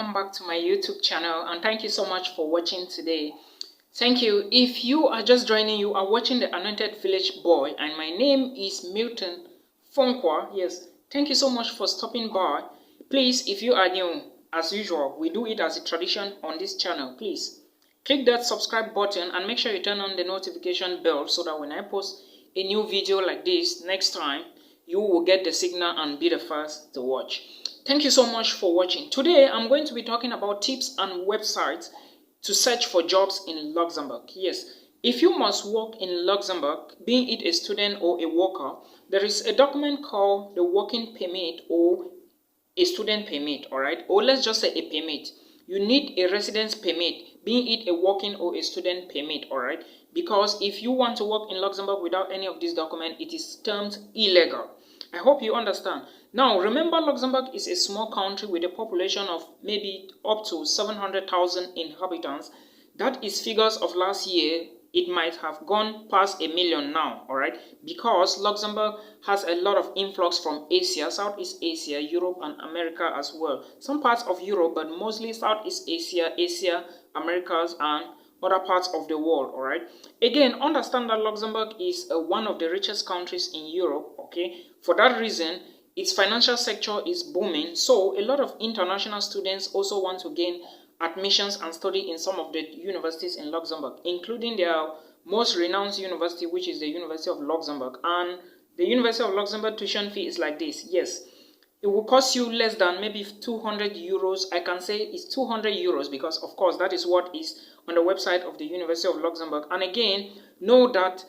welcome back to my YouTube channel, and thank you so much for watching today. Thank you. If you are just joining, you are watching the Anointed Village Boy, and my name is Milton Fonkwa. Yes, thank you so much for stopping by. Please, if you are new, as usual, we do it as a tradition on this channel. Please click that subscribe button and make sure you turn on the notification bell so that when I post a new video like this next time, you will get the signal and be the first to watch. Thank you so much for watching. Today, I'm going to be talking about tips and websites to search for jobs in Luxembourg. Yes, if you must work in Luxembourg, being it a student or a worker, there is a document called the working permit or a student permit, all right? Or let's just say a permit. You need a residence permit, being it a working or a student permit, all right? Because if you want to work in Luxembourg without any of these documents, it is termed illegal. I hope you understand. Now, remember, Luxembourg is a small country with a population of maybe up to 700,000 inhabitants. That is figures of last year. It might have gone past 1 million now, all right? Because Luxembourg has a lot of influx from Asia, Southeast Asia, Europe, and America as well. Some parts of Europe, but mostly Southeast Asia, Asia, Americas, and other parts of the world, all right? Again, understand that Luxembourg is one of the richest countries in Europe, okay? For that reason, its financial sector is booming, so a lot of international students also want to gain admissions and study in some of the universities in Luxembourg, including their most renowned university, which is the University of Luxembourg. And the University of Luxembourg tuition fee is like this. Yes, it will cost you less than maybe 200 euros. I can say it's 200 euros because, of course, that is what is on the website of the University of Luxembourg. And again, know that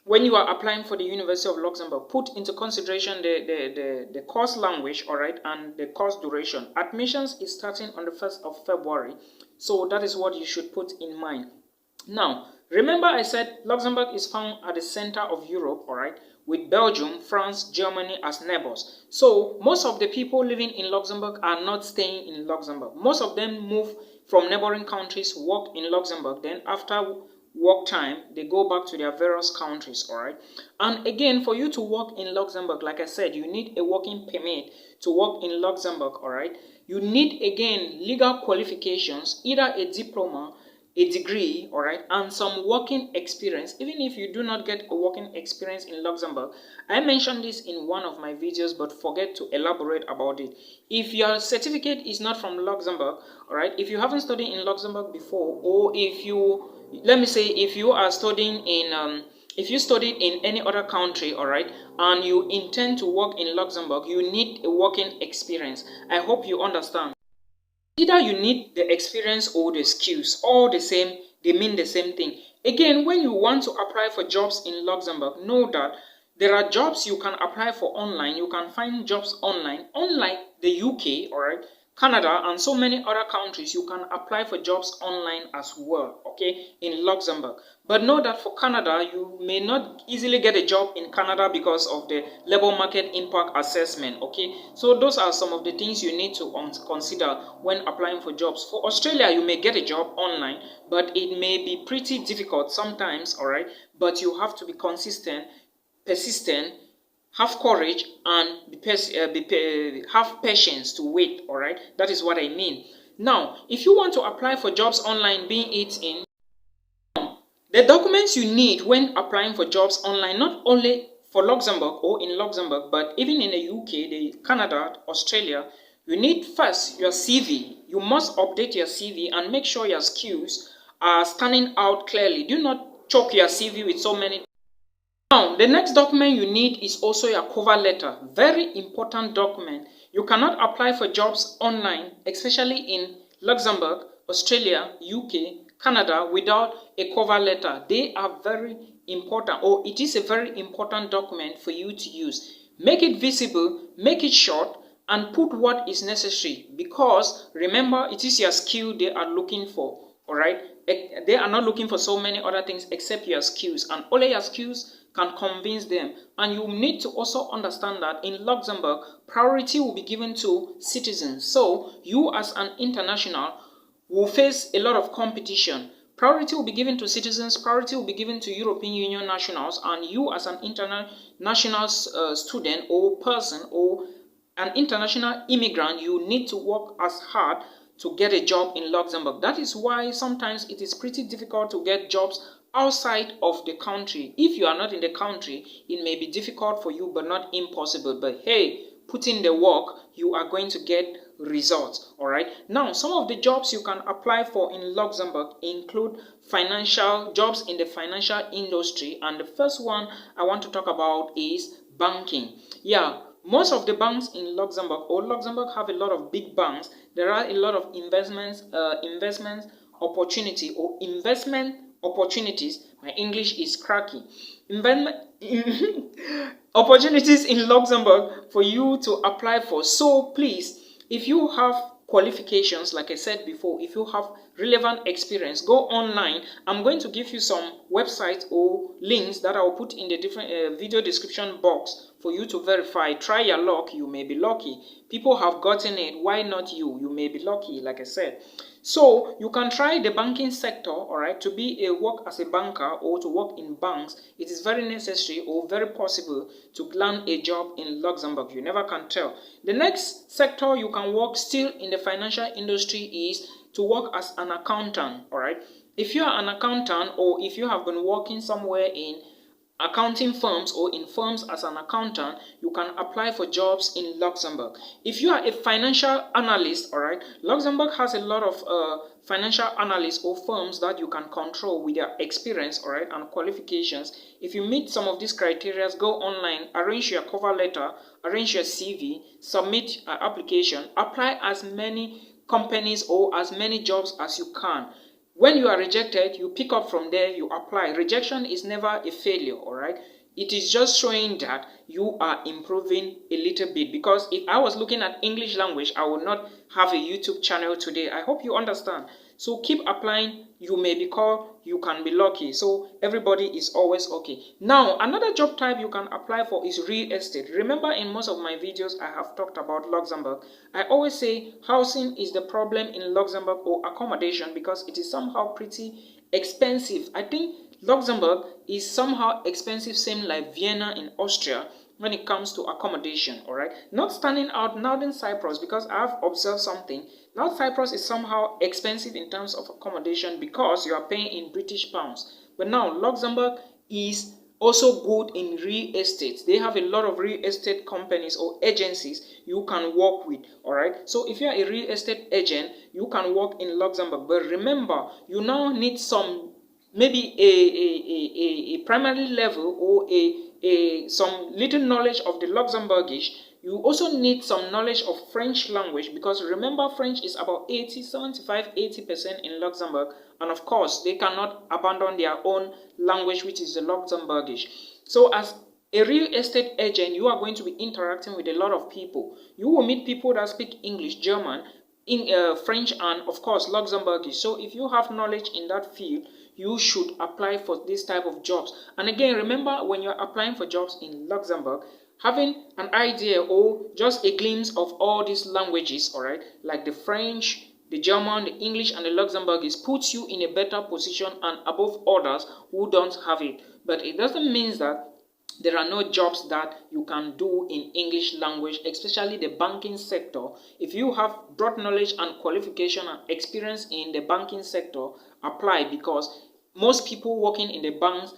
when you are applying for the University of Luxembourg, put into consideration the course language, all right, and the course duration. Admissions is starting on the 1st of February, so that is what you should put in mind. Now, remember I said Luxembourg is found at the center of Europe, all right, with Belgium, France, Germany as neighbors. So most of the people living in Luxembourg are not staying in Luxembourg. Most of them move from neighboring countries, work in Luxembourg, then after work time, they go back to their various countries, all right? And again, for you to work in Luxembourg, like I said, you need a working permit to work in Luxembourg, all right? You need, again, legal qualifications, either a diploma, a degree, all right, and some working experience. Even if you do not get a working experience in Luxembourg, I mentioned this in one of my videos, but forget to elaborate about it. If your certificate is not from Luxembourg, all right, if you haven't studied in Luxembourg before, or if you, let me say, if you are studying in, if you studied in any other country, all right, and you intend to work in Luxembourg, you need a working experience. I hope you understand. Either you need the experience or the skills, all the same, they mean the same thing. Again, when you want to apply for jobs in Luxembourg, know that there are jobs you can apply for online. You can find jobs online, unlike the UK, all right, Canada, and so many other countries. You can apply for jobs online as well, okay, in Luxembourg. But know that for Canada, you may not easily get a job in Canada because of the labor market impact assessment, okay? So those are some of the things you need to consider when applying for jobs. For Australia, you may get a job online, but it may be pretty difficult sometimes, all right? But you have to be consistent, persistent, have courage, and have patience to wait, all right? That is what I mean. Now, if you want to apply for jobs online, being it in the documents you need when applying for jobs online, not only for Luxembourg or in Luxembourg, but even in the UK, the Canada, Australia, you need first your CV. You must update your CV and make sure your skills are standing out clearly. Do not choke your CV with so many. Now, the next document you need is also your cover letter. Very important document. You cannot apply for jobs online, especially in Luxembourg, Australia, UK, Canada, without a cover letter. They are very important, or it is a very important document for you to use. Make it visible, make it short, and put what is necessary, because remember, it is your skill they are looking for, all right? They are not looking for so many other things except your skills, and only your skills can convince them. And you need to also understand that in Luxembourg, priority will be given to citizens. So you as an international will face a lot of competition. Priority will be given to citizens, priority will be given to European Union nationals, and you as an international student or person or an international immigrant, you need to work as hard to get a job in Luxembourg. That is why sometimes it is pretty difficult to get jobs outside of the country. If you are not in the country, it may be difficult for you, but not impossible. But hey, put in the work, you are going to get results. All right. Now, some of the jobs you can apply for in Luxembourg include financial jobs in the financial industry, and the first one I want to talk about is banking. Yeah, most of the banks in Luxembourg, or Luxembourg have a lot of big banks. There are a lot of investment opportunities. My English is cracky. Opportunities in Luxembourg for you to apply for. So please, if you have qualifications, like I said before, if you have relevant experience, go online. I'm going to give you some websites or links that I'll put in the different video description box for you to verify. Try your luck, you may be lucky. People have gotten it, why not you? You may be lucky, like I said. So you can try the banking sector, all right, to work as a banker or to work in banks. It is very necessary or very possible to land a job in Luxembourg. You never can tell. The next sector you can work still in the financial industry is to work as an accountant, all right. If you are an accountant, or if you have been working somewhere in accounting firms or in firms as an accountant, you can apply for jobs in Luxembourg. If you are a financial analyst, all right, Luxembourg has a lot of financial analysts or firms that you can control with their experience, all right, and qualifications. If you meet some of these criteria, go online, arrange your cover letter, arrange your CV, submit an application, apply as many companies or as many jobs as you can. When you are rejected, you pick up from there, you apply. Rejection is never a failure, all right? It is just showing that you are improving a little bit. Because if I was looking at English language, I would not have a YouTube channel today. I hope you understand. So keep applying. You may be called, you can be lucky. So everybody is always okay. Now, another job type you can apply for is real estate. Remember, in most of my videos, I have talked about Luxembourg. I always say housing is the problem in Luxembourg, or accommodation, because it is somehow pretty expensive. I think Luxembourg is somehow expensive, same like Vienna in Austria, when it comes to accommodation, all right? Not standing out Northern Cyprus, because I have observed something. North Cyprus is somehow expensive in terms of accommodation because you are paying in British pounds. But now Luxembourg is also good in real estate. They have a lot of real estate companies or agencies you can work with, all right? So if you are a real estate agent, you can work in Luxembourg. But remember, you now need some, maybe a primary level or some little knowledge of the Luxembourgish. You also need some knowledge of French language, because remember, French is about 80% in Luxembourg, and of course they cannot abandon their own language, which is the Luxembourgish. So as a real estate agent, you are going to be interacting with a lot of people. You will meet people that speak English, German, French, and of course Luxembourgish. So if you have knowledge in that field, you should apply for this type of jobs. And again, remember, when you're applying for jobs in Luxembourg, having an idea or just a glimpse of all these languages, all right, like the French, the German, the English, and the Luxembourgish, puts you in a better position and above others who don't have it. But it doesn't mean that there are no jobs that you can do in English language, especially the banking sector. If you have broad knowledge and qualification and experience in the banking sector, apply, because most people working in the banks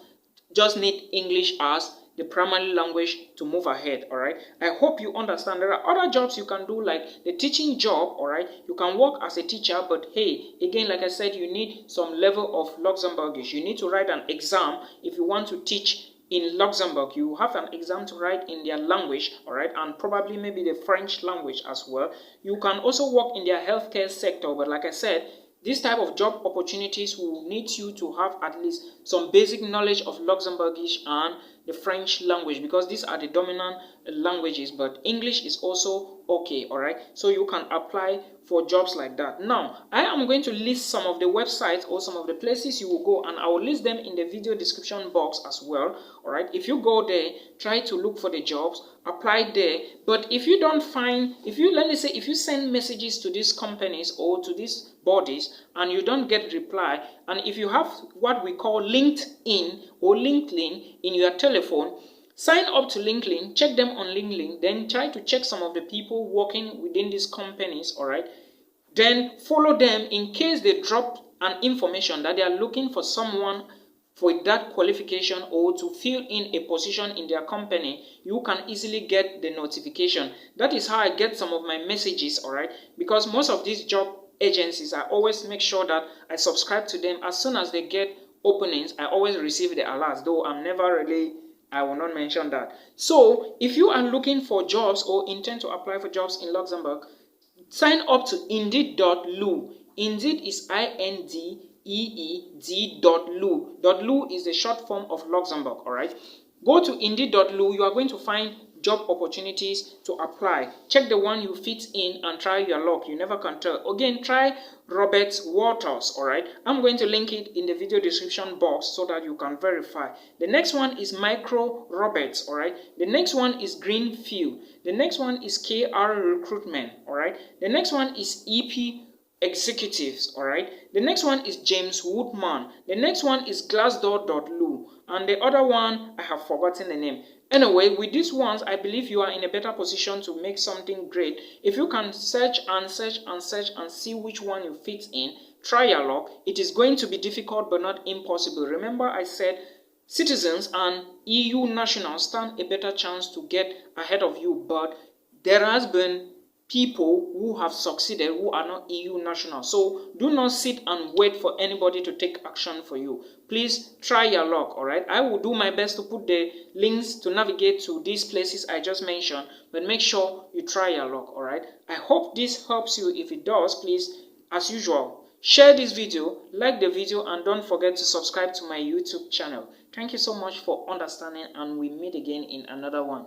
just need English as the primary language to move ahead, all right? I hope you understand. There are other jobs you can do, like the teaching job, all right? You can work as a teacher, but hey, again, like I said, you need some level of Luxembourgish. You need to write an exam if you want to teach in Luxembourg. You have an exam to write in their language, all right, and probably maybe the French language as well. You can also work in their healthcare sector, but like I said, this type of job opportunities will need you to have at least some basic knowledge of Luxembourgish and the French language, because these are the dominant languages, but English is also okay, all right? So you can apply for jobs like that. Now, I am going to list some of the websites or some of the places you will go, and I will list them in the video description box as well, all right? If you go there, try to look for the jobs, apply there. But if you don't find, let me say, if you send messages to these companies or to these bodies and you don't get reply, and if you have what we call LinkedIn or LinkedIn in your telephone, sign up to LinkedIn, check them on LinkedIn, then try to check some of the people working within these companies, all right? Then follow them in case they drop an information that they are looking for someone for that qualification or to fill in a position in their company. You can easily get the notification. That is how I get some of my messages, all right? Because most of these job agencies, I always make sure that I subscribe to them. As soon as they get openings, I always receive the alerts, though I'm never really, I will not mention that. So if you are looking for jobs or intend to apply for jobs in Luxembourg, sign up to indeed.lu. Indeed is INDEED.lu. .lu is the short form of Luxembourg, all right? Go to indeed.lu. You are going to find job opportunities to apply. Check the one you fit in and try your luck. You never can tell. Again, try Robert Waters, all right? I'm going to link it in the video description box so that you can verify. The next one is Micro Roberts, all right? The next one is Greenfield. The next one is KR Recruitment, all right? The next one is EP Executives, all right? The next one is James Woodman. The next one is Glassdoor.lu. And the other one, I have forgotten the name. Anyway, with these ones, I believe you are in a better position to make something great. If you can search and search and search and see which one you fit in, try your luck. It is going to be difficult but not impossible. Remember I said citizens and EU nationals stand a better chance to get ahead of you, but there has been people who have succeeded who are not EU nationals. So do not sit and wait for anybody to take action for you. Please try your luck, all right? I will do my best to put the links to navigate to these places I just mentioned, but make sure you try your luck, all right? I hope this helps you. If it does, please, as usual, share this video, like the video, and don't forget to subscribe to my YouTube channel. Thank you so much for understanding, and we meet again in another one.